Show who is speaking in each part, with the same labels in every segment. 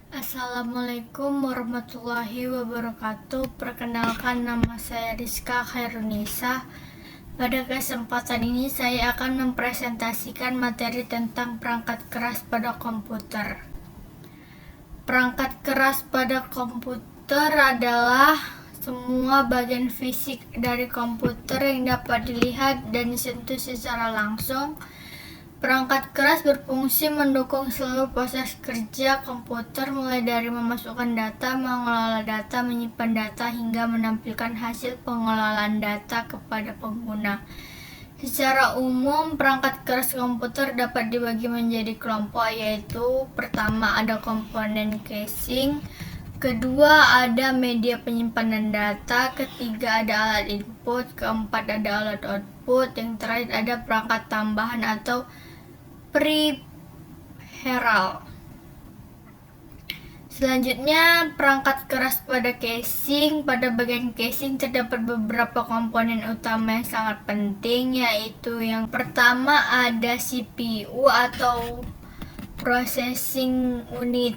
Speaker 1: Assalamualaikum warahmatullahi wabarakatuh. Perkenalkan, nama saya Rizka Khairunisa. Pada kesempatan ini saya akan mempresentasikan materi tentang perangkat keras pada komputer. Perangkat keras pada komputer adalah semua bagian fisik dari komputer yang dapat dilihat dan disentuh secara langsung. Perangkat keras berfungsi mendukung seluruh proses kerja komputer, mulai dari memasukkan data, mengelola data, menyimpan data, hingga menampilkan hasil pengelolaan data kepada pengguna. Secara umum, perangkat keras komputer dapat dibagi menjadi kelompok, yaitu pertama ada komponen casing, kedua ada media penyimpanan data, ketiga ada alat input, keempat ada alat output, yang terakhir ada perangkat tambahan atau peripheral. Selanjutnya, perangkat keras pada casing. Pada bagian casing terdapat beberapa komponen utama yang sangat penting, yaitu yang pertama ada CPU atau processing unit,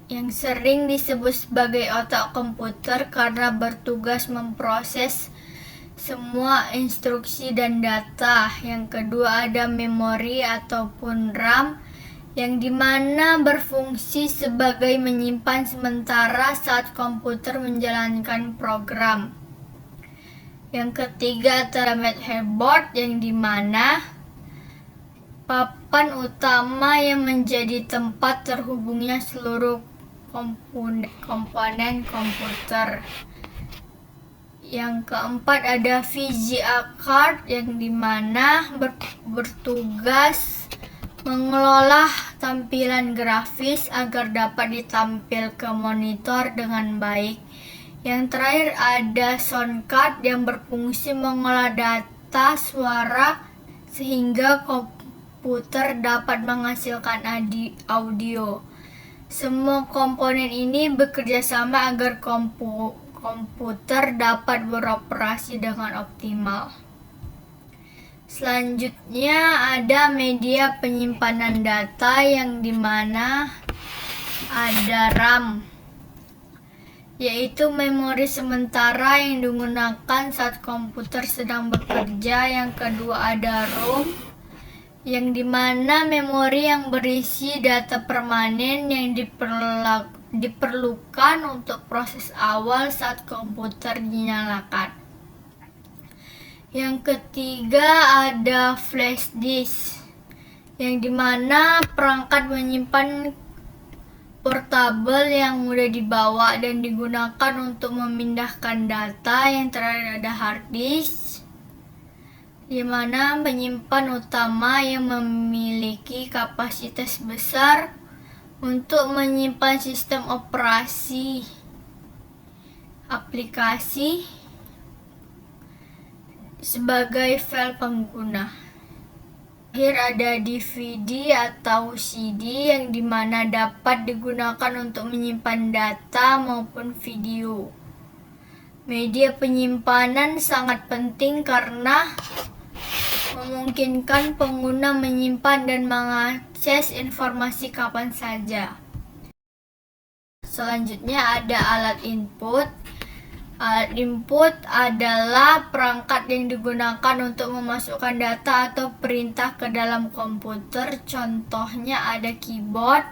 Speaker 1: yang sering disebut sebagai otak komputer karena bertugas memproses semua instruksi dan data. Yang kedua ada memori ataupun RAM, yang dimana berfungsi sebagai menyimpan sementara saat komputer menjalankan program. Yang ketiga ada motherboard, yang dimana papan utama yang menjadi tempat terhubungnya seluruh komponen komputer. Yang keempat ada VGA card, yang dimana bertugas mengelola tampilan grafis agar dapat ditampil ke monitor dengan baik. Yang terakhir ada sound card, yang berfungsi mengolah data suara sehingga komputer dapat menghasilkan audio. Semua komponen ini bekerja sama agar komputer dapat beroperasi dengan optimal. Selanjutnya ada media penyimpanan data, yang dimana ada RAM, yaitu memori sementara yang digunakan saat komputer sedang bekerja. Yang kedua ada ROM, yang dimana memori yang berisi data permanen yang diperlukan untuk proses awal saat komputer dinyalakan. Yang ketiga ada flash disk, yang dimana perangkat menyimpan portable yang mudah dibawa dan digunakan untuk memindahkan data. Yang terakhir ada hard disk, di mana penyimpan utama yang memiliki kapasitas besar untuk menyimpan sistem operasi aplikasi sebagai file pengguna. Akhir ada DVD atau CD, yang dimana dapat digunakan untuk menyimpan data maupun video. Media penyimpanan sangat penting karena memungkinkan pengguna menyimpan dan mengakses informasi kapan saja. Selanjutnya ada alat input. Alat input adalah perangkat yang digunakan untuk memasukkan data atau perintah ke dalam komputer. Contohnya ada keyboard,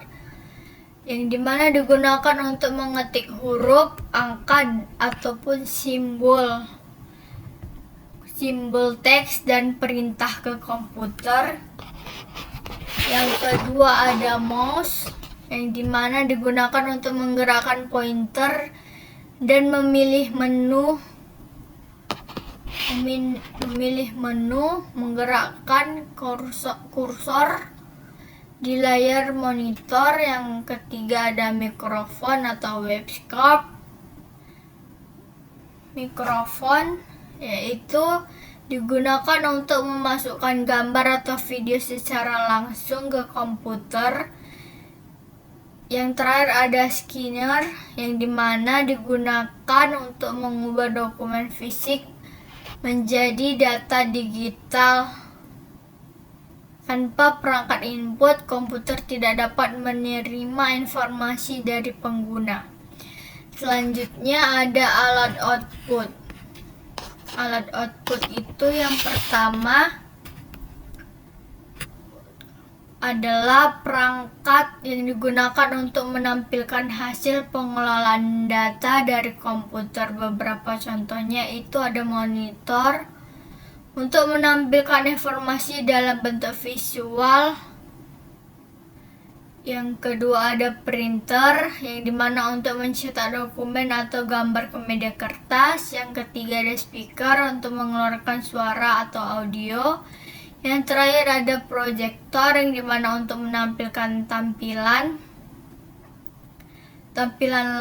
Speaker 1: yang dimana digunakan untuk mengetik huruf, angka, ataupun simbol teks dan perintah ke komputer. Yang kedua ada mouse, yang dimana digunakan untuk menggerakkan pointer dan memilih menu, menggerakkan kursor di layar monitor. Yang ketiga ada mikrofon atau webcam. Mikrofon yaitu digunakan untuk memasukkan gambar atau video secara langsung ke komputer. Yang terakhir ada scanner, yang dimana digunakan untuk mengubah dokumen fisik menjadi data digital Tanpa perangkat input, komputer tidak dapat menerima informasi dari pengguna. Selanjutnya ada alat output. Alat output itu yang pertama adalah perangkat yang digunakan untuk menampilkan hasil pengelolaan data dari komputer. Beberapa contohnya itu ada monitor untuk menampilkan informasi dalam bentuk visual. Yang kedua ada printer, yang dimana untuk mencetak dokumen atau gambar ke media kertas. Yang ketiga ada speaker untuk mengeluarkan suara atau audio. Yang terakhir ada proyektor, yang dimana untuk menampilkan tampilan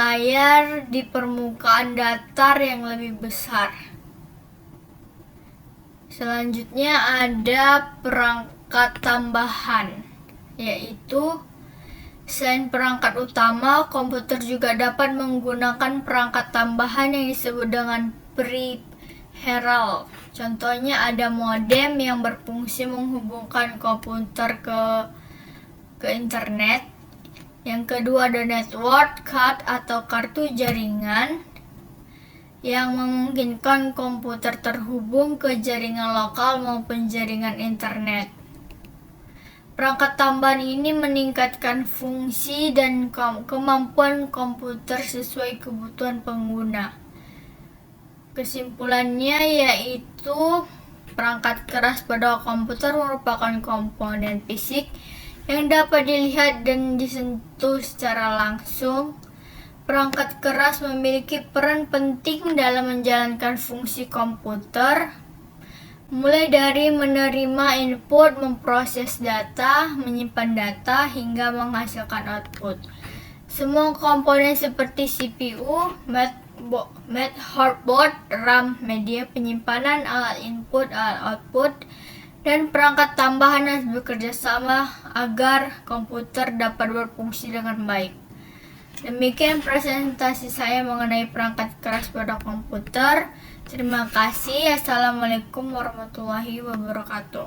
Speaker 1: layar di permukaan datar yang lebih besar. Selanjutnya ada perangkat tambahan, yaitu selain perangkat utama, komputer juga dapat menggunakan perangkat tambahan yang disebut dengan peripheral. Contohnya ada modem yang berfungsi menghubungkan komputer ke internet. Yang kedua ada network card atau kartu jaringan yang memungkinkan komputer terhubung ke jaringan lokal maupun jaringan internet. Perangkat tambahan ini meningkatkan fungsi dan kemampuan komputer sesuai kebutuhan pengguna. Kesimpulannya yaitu perangkat keras pada komputer merupakan komponen fisik yang dapat dilihat dan disentuh secara langsung. Perangkat keras memiliki peran penting dalam menjalankan fungsi komputer, mulai dari menerima input, memproses data, menyimpan data, hingga menghasilkan output. Semua komponen seperti CPU, motherboard, RAM, media penyimpanan, alat input, alat output, dan perangkat tambahan harus bekerja sama agar komputer dapat berfungsi dengan baik. Demikian presentasi saya mengenai perangkat keras pada komputer. Terima kasih. Assalamualaikum warahmatullahi wabarakatuh.